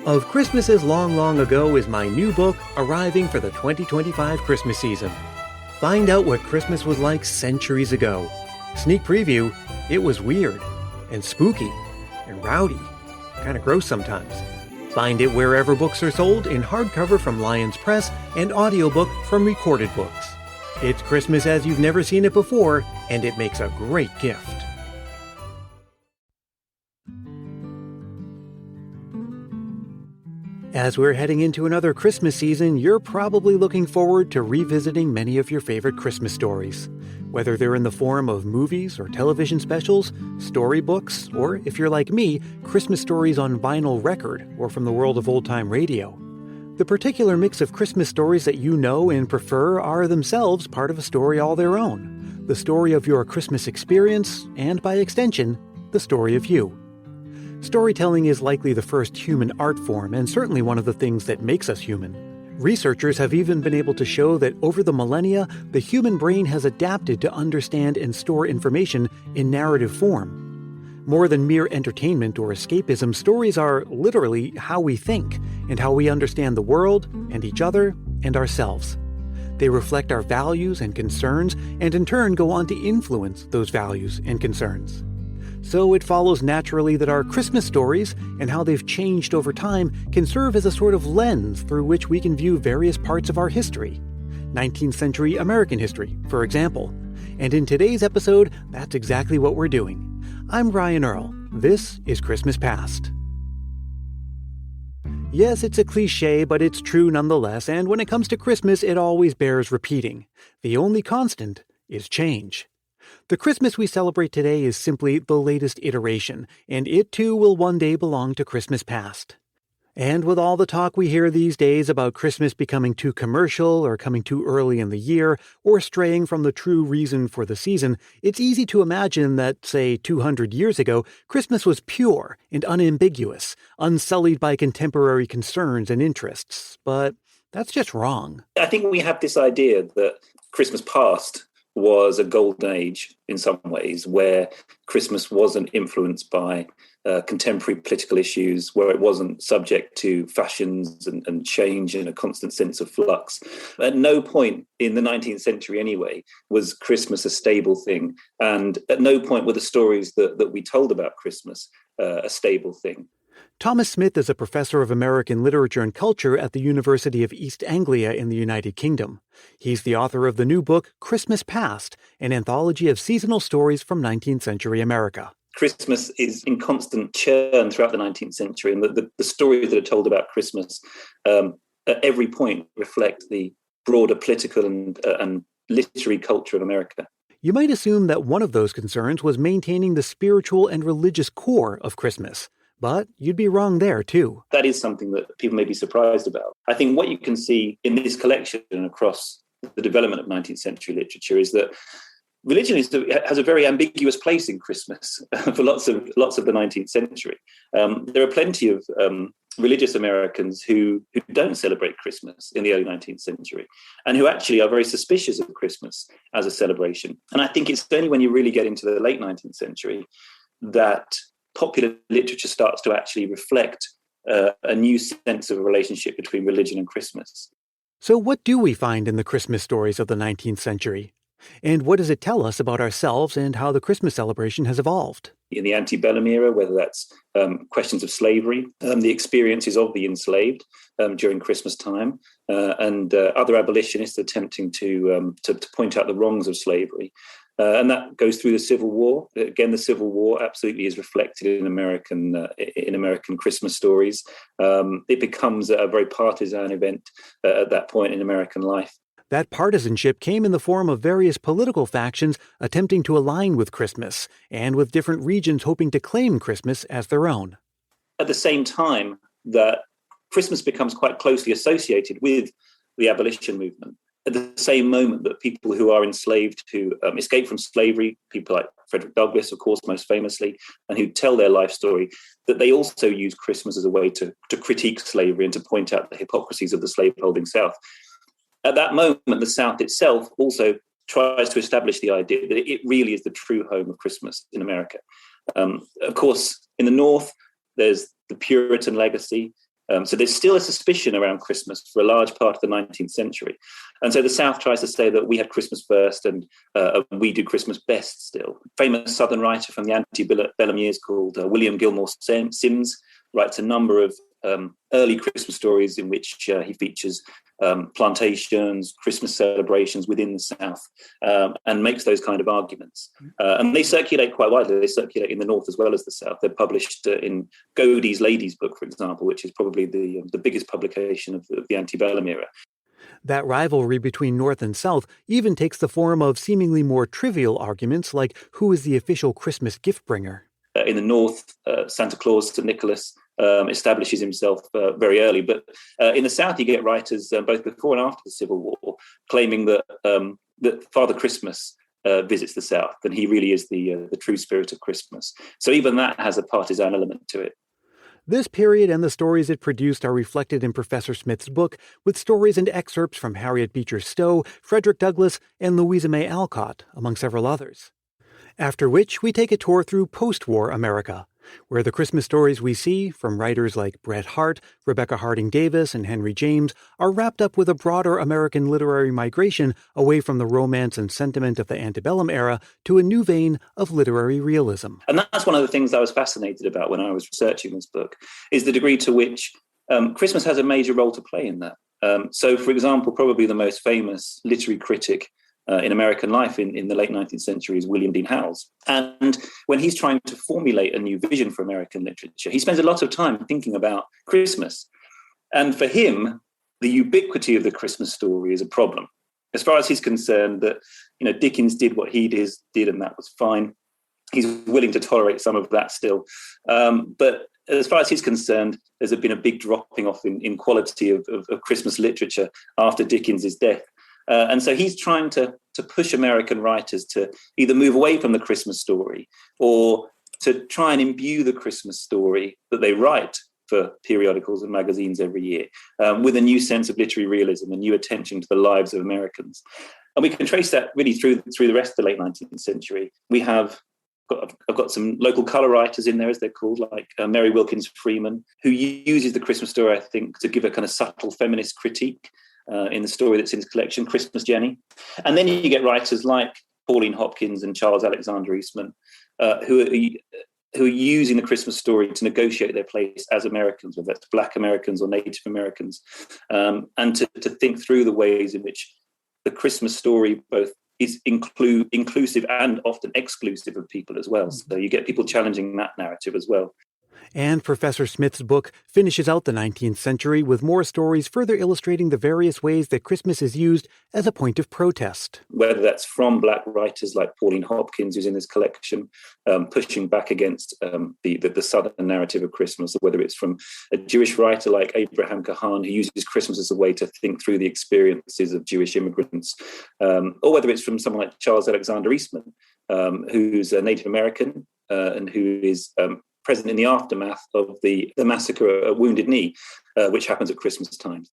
Of Christmases Long, Long Ago is my new book arriving for the 2025 Christmas season. Find out what Christmas was like centuries ago. Sneak preview, it was weird and spooky and rowdy, kind of gross sometimes. Find it wherever books are sold in hardcover from Lions Press and audiobook from Recorded Books. It's Christmas as you've never seen it before, and it makes a great gift. As we're heading into another Christmas season, you're probably looking forward to revisiting many of your favorite Christmas stories. Whether they're in the form of movies or television specials, storybooks, or if you're like me, Christmas stories on vinyl record or from the world of old-time radio. The particular mix of Christmas stories that you know and prefer are themselves part of a story all their own. The story of your Christmas experience, and by extension, the story of you. Storytelling is likely the first human art form and certainly one of the things that makes us human. Researchers have even been able to show that over the millennia, the human brain has adapted to understand and store information in narrative form. More than mere entertainment or escapism, stories are literally how we think and how we understand the world and each other and ourselves. They reflect our values and concerns and in turn go on to influence those values and concerns. So it follows naturally that our Christmas stories and how they've changed over time can serve as a sort of lens through which we can view various parts of our history. 19th century American history, for example. And in today's episode, that's exactly what we're doing. I'm Ryan Earl. This is Christmas Past. Yes, it's a cliche, but it's true nonetheless, and when it comes to Christmas, it always bears repeating. The only constant is change. The Christmas we celebrate today is simply the latest iteration, and it too will one day belong to Christmas Past. And with all the talk we hear these days about Christmas becoming too commercial or coming too early in the year or straying from the true reason for the season, it's easy to imagine that, say, 200 years ago, Christmas was pure and unambiguous, unsullied by contemporary concerns and interests. But that's just wrong. I think we have this idea that Christmas past was a golden age in some ways, where Christmas wasn't influenced by contemporary political issues, where it wasn't subject to fashions and change and a constant sense of flux. At no point in the 19th century anyway was Christmas a stable thing. And at no point were the stories that we told about Christmas a stable thing. Thomas Smith is a professor of American literature and culture at the University of East Anglia in the United Kingdom. He's the author of the new book, Christmas Past, an anthology of seasonal stories from 19th century America. Christmas is in constant churn throughout the 19th century, and the stories that are told about Christmas at every point reflect the broader political and literary culture of America. You might assume that one of those concerns was maintaining the spiritual and religious core of Christmas. But you'd be wrong there, too. That is something that people may be surprised about. I think what you can see in this collection and across the development of 19th century literature is that religion has a very ambiguous place in Christmas for lots of the 19th century. There are plenty of religious Americans who don't celebrate Christmas in the early 19th century and who actually are very suspicious of Christmas as a celebration. And I think it's only when you really get into the late 19th century that popular literature starts to actually reflect a new sense of a relationship between religion and Christmas. So what do we find in the Christmas stories of the 19th century? And what does it tell us about ourselves and how the Christmas celebration has evolved? In the antebellum era, whether that's questions of slavery, the experiences of the enslaved during Christmas time, and other abolitionists attempting to point out the wrongs of slavery. And that goes through the Civil War. Again, the Civil War absolutely is reflected in American Christmas stories. It becomes a very partisan event at that point in American life. That partisanship came in the form of various political factions attempting to align with Christmas, and with different regions hoping to claim Christmas as their own. At the same time that Christmas becomes quite closely associated with the abolition movement, at the same moment that people who are enslaved, who escape from slavery, people like Frederick Douglass, of course, most famously, and who tell their life story, that they also use Christmas as a way to critique slavery and to point out the hypocrisies of the slaveholding South. At that moment, the South itself also tries to establish the idea that it really is the true home of Christmas in America. Of course, in the North, there's the Puritan legacy. So there's still a suspicion around Christmas for a large part of the 19th century. And so the South tries to say that we had Christmas first and we do Christmas best still. Famous Southern writer from the antebellum years called William Gilmore Simms writes a number of early Christmas stories in which he features plantations, Christmas celebrations within the South, and makes those kind of arguments. And they circulate quite widely. They circulate in the North as well as the South. They're published in Godey's Ladies' Book, for example, which is probably the biggest publication of the antebellum era. That rivalry between North and South even takes the form of seemingly more trivial arguments like who is the official Christmas gift bringer. In the North, Santa Claus, St. Nicholas, establishes himself very early. But in the South, you get writers both before and after the Civil War claiming that Father Christmas visits the South, and he really is the true spirit of Christmas. So even that has a partisan element to it. This period and the stories it produced are reflected in Professor Smith's book, with stories and excerpts from Harriet Beecher Stowe, Frederick Douglass, and Louisa May Alcott, among several others. After which, we take a tour through post-war America, where the Christmas stories we see, from writers like Bret Harte, Rebecca Harding Davis, and Henry James, are wrapped up with a broader American literary migration away from the romance and sentiment of the antebellum era to a new vein of literary realism. And that's one of the things I was fascinated about when I was researching this book, is the degree to which Christmas has a major role to play in that. So, for example, probably the most famous literary critic in American life in the late 19th century is William Dean Howells. And when he's trying to formulate a new vision for American literature, he spends a lot of time thinking about Christmas. And for him, the ubiquity of the Christmas story is a problem. As far as he's concerned, that Dickens did what he did, and that was fine. He's willing to tolerate some of that still. But as far as he's concerned, there's been a big dropping off in quality of Christmas literature after Dickens' death. And so he's trying to push American writers to either move away from the Christmas story or to try and imbue the Christmas story that they write for periodicals and magazines every year with a new sense of literary realism, a new attention to the lives of Americans. And we can trace that really through the rest of the late 19th century. I've got some local colour writers in there, as they're called, like Mary Wilkins Freeman, who uses the Christmas story, I think, to give a kind of subtle feminist critique in the story that's in his collection, Christmas Jenny. And then you get writers like Pauline Hopkins and Charles Alexander Eastman, who are using the Christmas story to negotiate their place as Americans, whether that's Black Americans or Native Americans, and to think through the ways in which the Christmas story both is inclusive and often exclusive of people as well. So you get people challenging that narrative as well. And Professor Smith's book finishes out the 19th century with more stories further illustrating the various ways that Christmas is used as a point of protest. Whether that's from Black writers like Pauline Hopkins, who's in this collection, pushing back against the Southern narrative of Christmas, or whether it's from a Jewish writer like Abraham Kahan, who uses Christmas as a way to think through the experiences of Jewish immigrants, or whether it's from someone like Charles Alexander Eastman, who's a Native American and who is present in the aftermath of the massacre at Wounded Knee, which happens at Christmas time.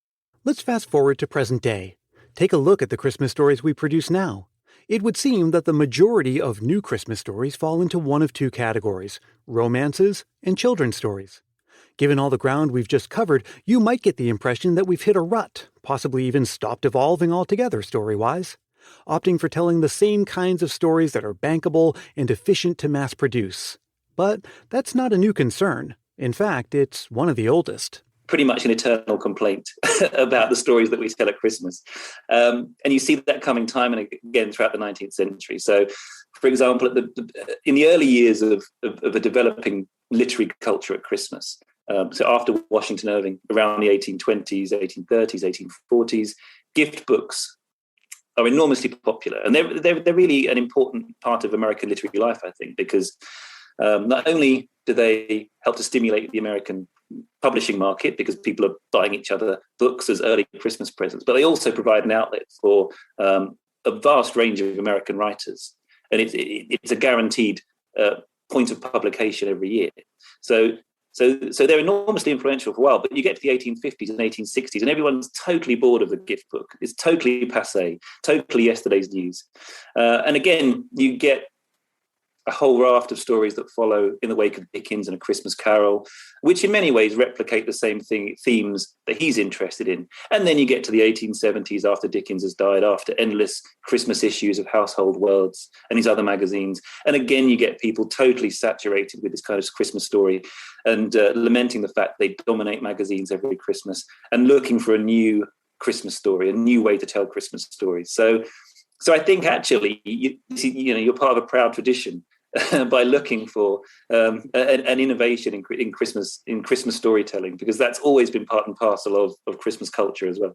Let's fast forward to present day. Take a look at the Christmas stories we produce now. It would seem that the majority of new Christmas stories fall into one of two categories: romances and children's stories. Given all the ground we've just covered, you might get the impression that we've hit a rut, possibly even stopped evolving altogether story-wise, opting for telling the same kinds of stories that are bankable and efficient to mass produce. But that's not a new concern. In fact, it's one of the oldest. Pretty much an eternal complaint about the stories that we tell at Christmas. And you see that coming time and again throughout the 19th century. So, for example, in the early years of a developing literary culture at Christmas, so after Washington Irving, around the 1820s, 1830s, 1840s, gift books are enormously popular. And they're really an important part of American literary life, I think, because not only do they help to stimulate the American publishing market because people are buying each other books as early Christmas presents, but they also provide an outlet for a vast range of American writers. And it's a guaranteed point of publication every year. So they're enormously influential for a while, but you get to the 1850s and 1860s and everyone's totally bored of the gift book. It's totally passé, totally yesterday's news. And again, you get a whole raft of stories that follow in the wake of Dickens and A Christmas Carol, which in many ways replicate the same themes that he's interested in. And then you get to the 1870s after Dickens has died, after endless Christmas issues of Household Words and his other magazines. And again, you get people totally saturated with this kind of Christmas story and lamenting the fact they dominate magazines every Christmas and looking for a new Christmas story, a new way to tell Christmas stories. So I think actually, you're part of a proud tradition by looking for an innovation in Christmas storytelling, because that's always been part and parcel of Christmas culture as well.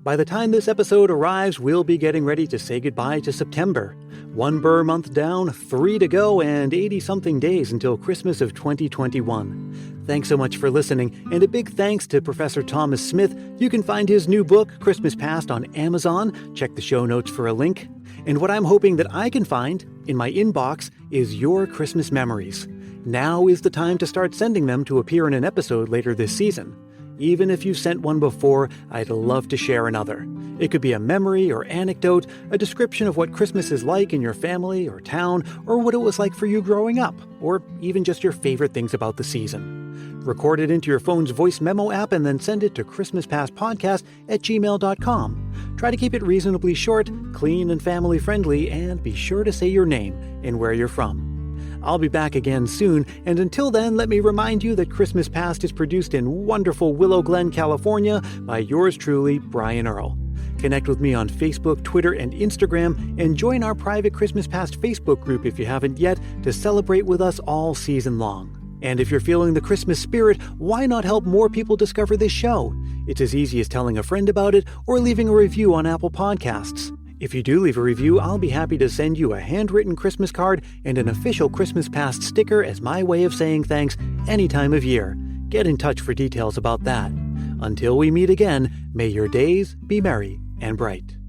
By the time this episode arrives, we'll be getting ready to say goodbye to September. 1 Burr month down, 3 to go, and 80-something days until Christmas of 2021. Thanks so much for listening, and a big thanks to Professor Thomas Smith. You can find his new book, Christmas Past, on Amazon. Check the show notes for a link. And what I'm hoping that I can find in my inbox is your Christmas memories. Now is the time to start sending them to appear in an episode later this season. Even if you've sent one before, I'd love to share another. It could be a memory or anecdote, a description of what Christmas is like in your family or town, or what it was like for you growing up, or even just your favorite things about the season. Record it into your phone's voice memo app and then send it to christmaspastpodcast@gmail.com. Try to keep it reasonably short, clean, and family-friendly, and be sure to say your name and where you're from. I'll be back again soon, and until then, let me remind you that Christmas Past is produced in wonderful Willow Glen, California, by yours truly, Brian Earl. Connect with me on Facebook, Twitter, and Instagram, and join our private Christmas Past Facebook group if you haven't yet, to celebrate with us all season long. And if you're feeling the Christmas spirit, why not help more people discover this show? It's as easy as telling a friend about it or leaving a review on Apple Podcasts. If you do leave a review, I'll be happy to send you a handwritten Christmas card and an official Christmas Past sticker as my way of saying thanks any time of year. Get in touch for details about that. Until we meet again, may your days be merry and bright.